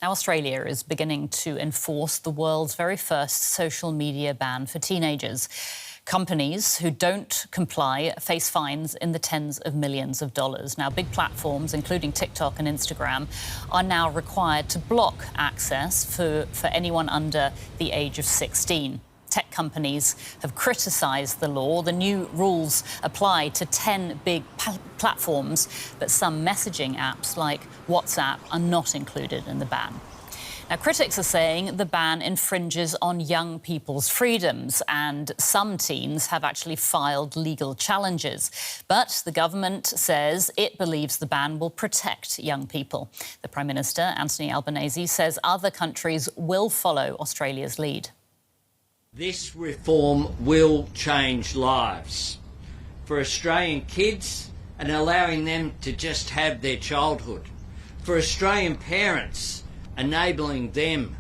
Now, Australia is beginning to enforce the world's very first social media ban for teenagers. Companies who don't comply face fines in the tens of millions of dollars. Now, big platforms, including TikTok and Instagram, are now required to block access for anyone under the age of 16. Tech companies have criticised the law. The new rules apply to 10 big platforms, but some messaging apps like WhatsApp are not included in the ban. Now, critics are saying the ban infringes on young people's freedoms, and some teens have actually filed legal challenges. But the government says it believes the ban will protect young people. The Prime Minister, Anthony Albanese, says other countries will follow Australia's lead. This reform will change lives for Australian kids and allowing them to just have their childhood. For Australian parents, enabling them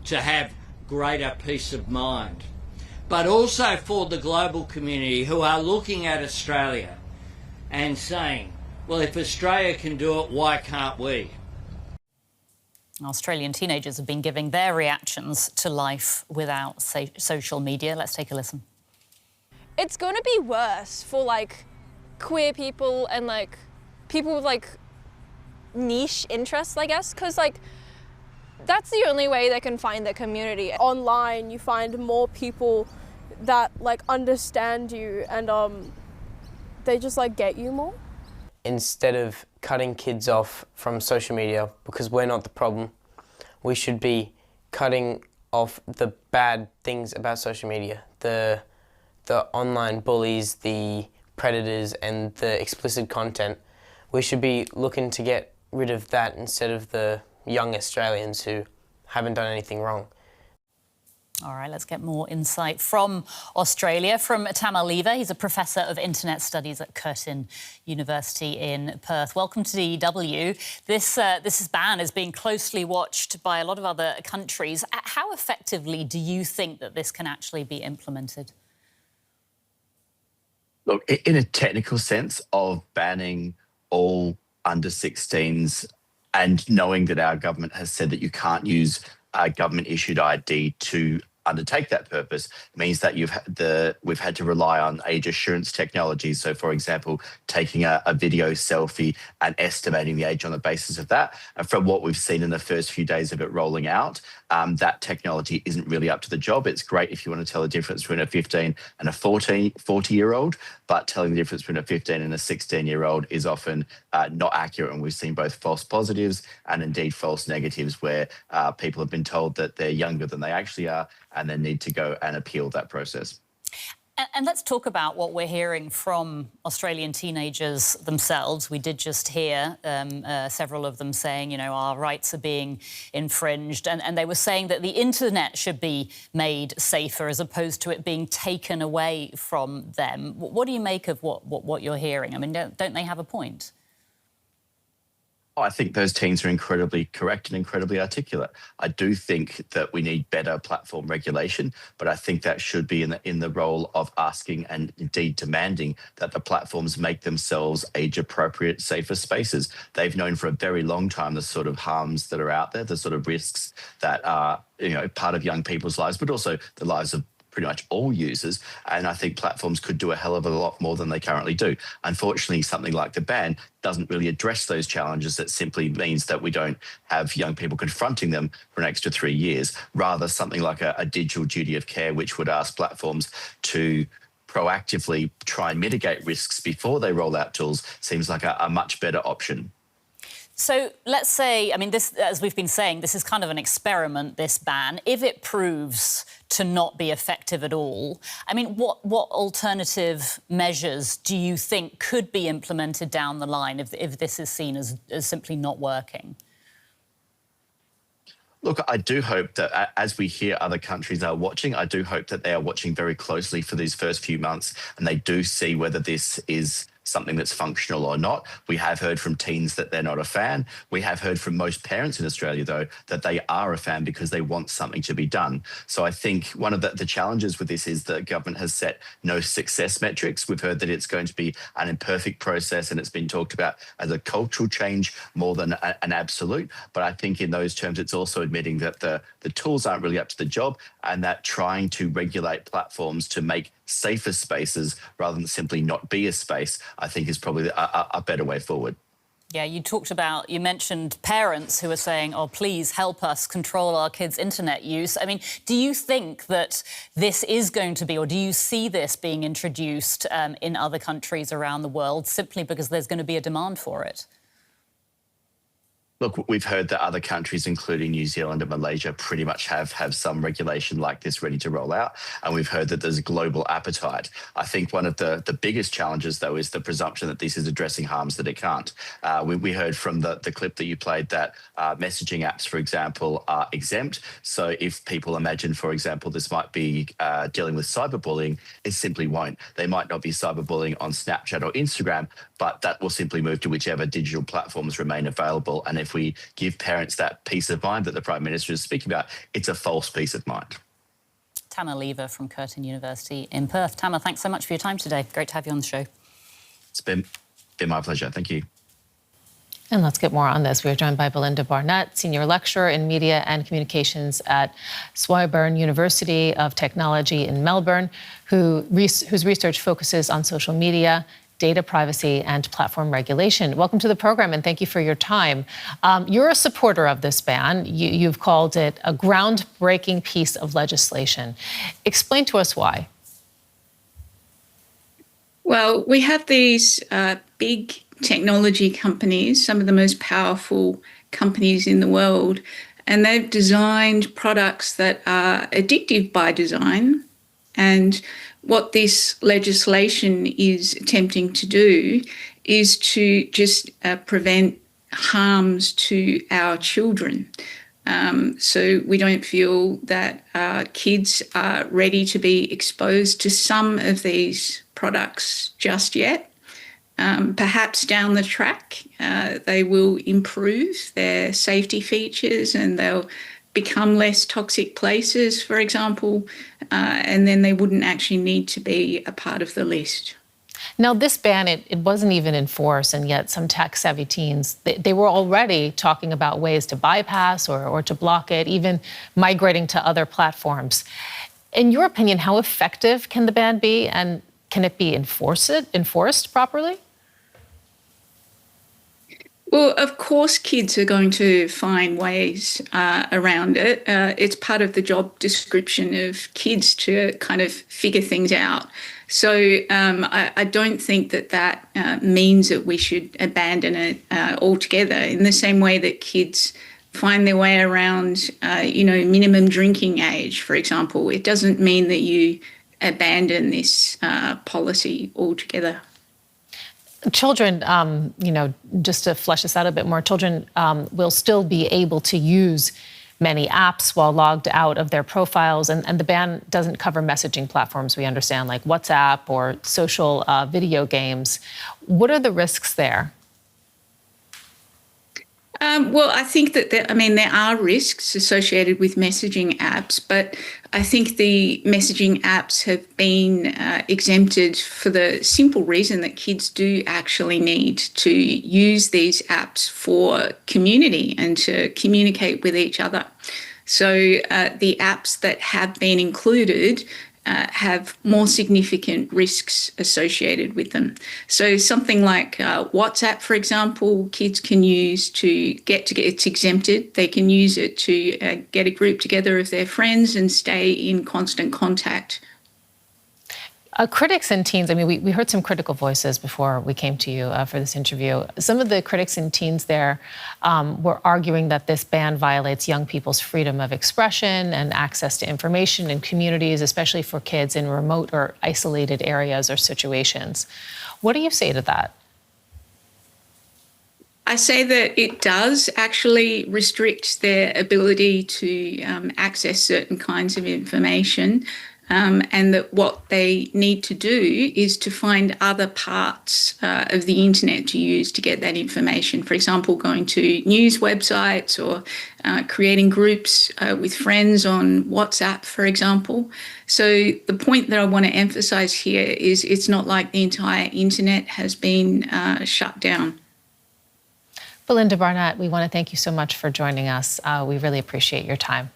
to have greater peace of mind. But also for the global community who are looking at Australia and saying, well, if Australia can do it, why can't we? Australian teenagers have been giving their reactions to life without social media. Let's take a listen. It's going to be worse for, queer people and, people with, niche interests, I guess, because, that's the only way they can find their community. Online, you find more people that, understand you and, they just, get you more. Instead of cutting kids off from social media, because we're not the problem, we should be cutting off the bad things about social media, the online bullies, the predators and the explicit content. We should be looking to get rid of that instead of the young Australians who haven't done anything wrong. All right, let's get more insight from Australia, from Tama. He's a professor of internet studies at Curtin University in Perth. Welcome to DW. This ban is being closely watched by a lot of other countries. How effectively do you think that this can actually be implemented? Look, in a technical sense of banning all under-16s and knowing that our government has said that you can't use a government-issued ID to undertake that purpose, means that we've had to rely on age assurance technology. So, for example, taking a video selfie and estimating the age on the basis of that. And from what we've seen in the first few days of it rolling out, that technology isn't really up to the job. It's great if you want to tell the difference between a 15 and a 40-year-old, but telling the difference between a 15 and a 16-year-old is often not accurate. And we've seen both false positives and indeed false negatives where people have been told that they're younger than they actually are and then need to go and appeal that process. And let's talk about what we're hearing from Australian teenagers themselves. We did just hear several of them saying, our rights are being infringed. And they were saying that the internet should be made safer as opposed to it being taken away from them. What do you make of what you're hearing? I mean, don't they have a point? I think those teens are incredibly correct and incredibly articulate. I do think that we need better platform regulation, but I think that should be in the role of asking and indeed demanding that the platforms make themselves age-appropriate, safer spaces. They've known for a very long time the sort of harms that are out there, the sort of risks that are part of young people's lives, but also the lives of pretty much all users, and I think platforms could do a hell of a lot more than they currently do. Unfortunately, something like the ban doesn't really address those challenges. It simply means that we don't have young people confronting them for an extra 3 years. Rather, something like a digital duty of care, which would ask platforms to proactively try and mitigate risks before they roll out tools, seems like a much better option. So let's say, this, as we've been saying, this is kind of an experiment, this ban. If it proves to not be effective at all, what alternative measures do you think could be implemented down the line if this is seen as simply not working? Look, I do hope that as we hear other countries are watching, I do hope that they are watching very closely for these first few months and they do see whether this is something that's functional or not. We have heard from teens that they're not a fan. We have heard from most parents in Australia, though, that they are a fan because they want something to be done. So I think one of the challenges with this is that government has set no success metrics. We've heard that it's going to be an imperfect process, and it's been talked about as a cultural change more than an absolute. But I think in those terms, it's also admitting that the tools aren't really up to the job, and that trying to regulate platforms to make safer spaces rather than simply not be a space, I think is probably a better way forward. Yeah, you mentioned parents who are saying, oh, please help us control our kids' internet use. I mean, do you think that this is going to be, or do you see this being introduced in other countries around the world simply because there's going to be a demand for it? Look, we've heard that other countries, including New Zealand and Malaysia, pretty much have some regulation like this ready to roll out. And we've heard that there's global appetite. I think one of the biggest challenges, though, is the presumption that this is addressing harms that it can't. We heard from the clip that you played that messaging apps, for example, are exempt. So if people imagine, for example, this might be dealing with cyberbullying, it simply won't. They might not be cyberbullying on Snapchat or Instagram, but that will simply move to whichever digital platforms remain available. And if we give parents that peace of mind that the Prime Minister is speaking about, it's a false peace of mind. Tama Lever from Curtin University in Perth. Tama, thanks so much for your time today. Great to have you on the show. It's been my pleasure. Thank you. And let's get more on this. We are joined by Belinda Barnet, Senior Lecturer in Media and Communications at Swinburne University of Technology in Melbourne, whose research focuses on social media, data privacy and platform regulation. Welcome to the program, and thank you for your time. You're a supporter of this ban. You've called it a groundbreaking piece of legislation. Explain to us why. Well, we have these big technology companies, some of the most powerful companies in the world, and they've designed products that are addictive by design. And what this legislation is attempting to do is to just prevent harms to our children. So we don't feel that kids are ready to be exposed to some of these products just yet. Perhaps down the track, they will improve their safety features and they'll become less toxic places, for example, and then they wouldn't actually need to be a part of the list. Now, this ban, it wasn't even enforced, and yet some tech-savvy teens, they were already talking about ways to bypass or to block it, even migrating to other platforms. In your opinion, how effective can the ban be, and can it be enforced properly? Well, of course, kids are going to find ways around it. It's part of the job description of kids to kind of figure things out. So I don't think that means that we should abandon it altogether, in the same way that kids find their way around, minimum drinking age, for example. It doesn't mean that you abandon this policy altogether. Children, just to flesh this out a bit more, children will still be able to use many apps while logged out of their profiles. And the ban doesn't cover messaging platforms, we understand, like WhatsApp or social video games. What are the risks there? Well, I think that there are risks associated with messaging apps, but I think the messaging apps have been exempted for the simple reason that kids do actually need to use these apps for community and to communicate with each other. So the apps that have been included have more significant risks associated with them. So something like WhatsApp, for example, kids can use to it's exempted. They can use it to get a group together of their friends and stay in constant contact. Critics and teens, we heard some critical voices before we came to you for this interview. Some of the critics and teens there were arguing that this ban violates young people's freedom of expression and access to information in communities, especially for kids in remote or isolated areas or situations. What do you say to that? I say that it does actually restrict their ability to access certain kinds of information. and that what they need to do is to find other parts of the internet to use to get that information. For example, going to news websites or creating groups with friends on WhatsApp, for example. So the point that I want to emphasise here is it's not like the entire internet has been shut down. Belinda Barnet, we want to thank you so much for joining us. We really appreciate your time.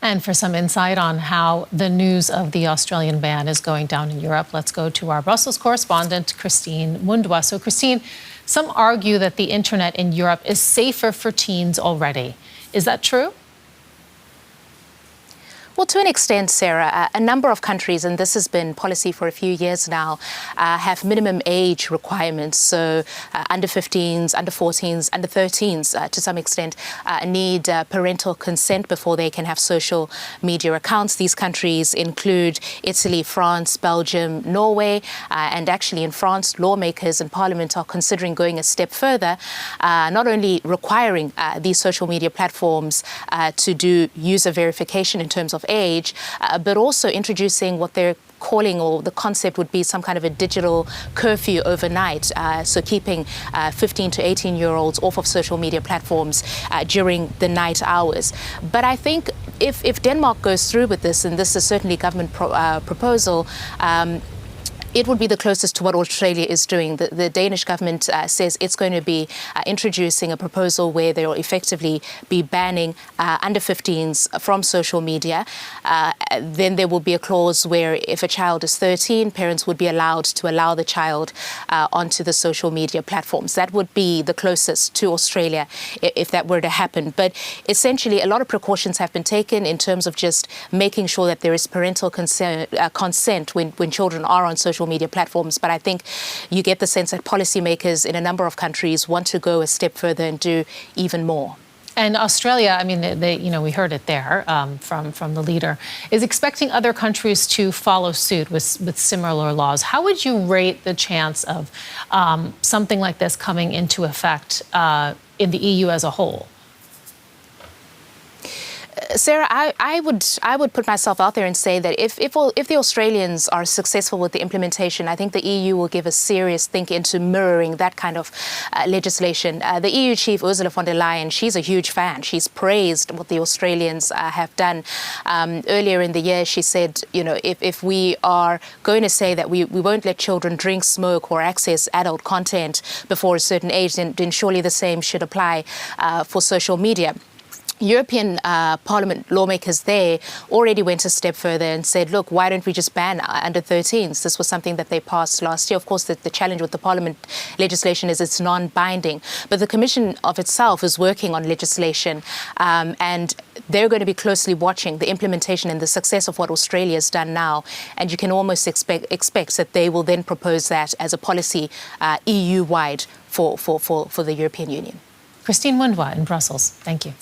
And for some insight on how the news of the Australian ban is going down in Europe, let's go to our Brussels correspondent, Mhundwa. So, Christine, some argue that the internet in Europe is safer for teens already. Is that true? Well, to an extent, Sarah, a number of countries, and this has been policy for a few years now, have minimum age requirements. So under 15s, under 14s, under 13s, to some extent, need parental consent before they can have social media accounts. These countries include Italy, France, Belgium, Norway, and actually in France, lawmakers and parliament are considering going a step further, not only requiring these social media platforms to do user verification in terms of age, but also introducing what they're calling, or the concept would be some kind of a digital curfew overnight, so keeping 15 to 18-year-olds off of social media platforms during the night hours. But I think if Denmark goes through with this, and this is certainly a government proposal, it would be the closest to what Australia is doing. The Danish government says it's going to be introducing a proposal where they will effectively be banning under 15s from social media. Then there will be a clause where if a child is 13, parents would be allowed to allow the child onto the social media platforms. That would be the closest to Australia if that were to happen. But essentially, a lot of precautions have been taken in terms of just making sure that there is parental consent when children are on social media platforms. But I think you get the sense that policymakers in a number of countries want to go a step further and do even more. And Australia, I mean, we heard it there from the leader, is expecting other countries to follow suit with similar laws. How would you rate the chance of something like this coming into effect in the EU as a whole? Sarah, I would put myself out there and say that if the Australians are successful with the implementation, I think the EU will give a serious think into mirroring that kind of legislation. The EU chief, Ursula von der Leyen, she's a huge fan. She's praised what the Australians have done. Earlier in the year, she said, if we are going to say that we won't let children drink, smoke or access adult content before a certain age, then surely the same should apply for social media. European Parliament lawmakers there already went a step further and said, look, why don't we just ban under 13s? This was something that they passed last year. Of course, the challenge with the Parliament legislation is it's non-binding. But the Commission of itself is working on legislation and they're going to be closely watching the implementation and the success of what Australia has done now. And you can almost expect that they will then propose that as a policy EU-wide for the European Union. Mhundwa in Brussels. Thank you.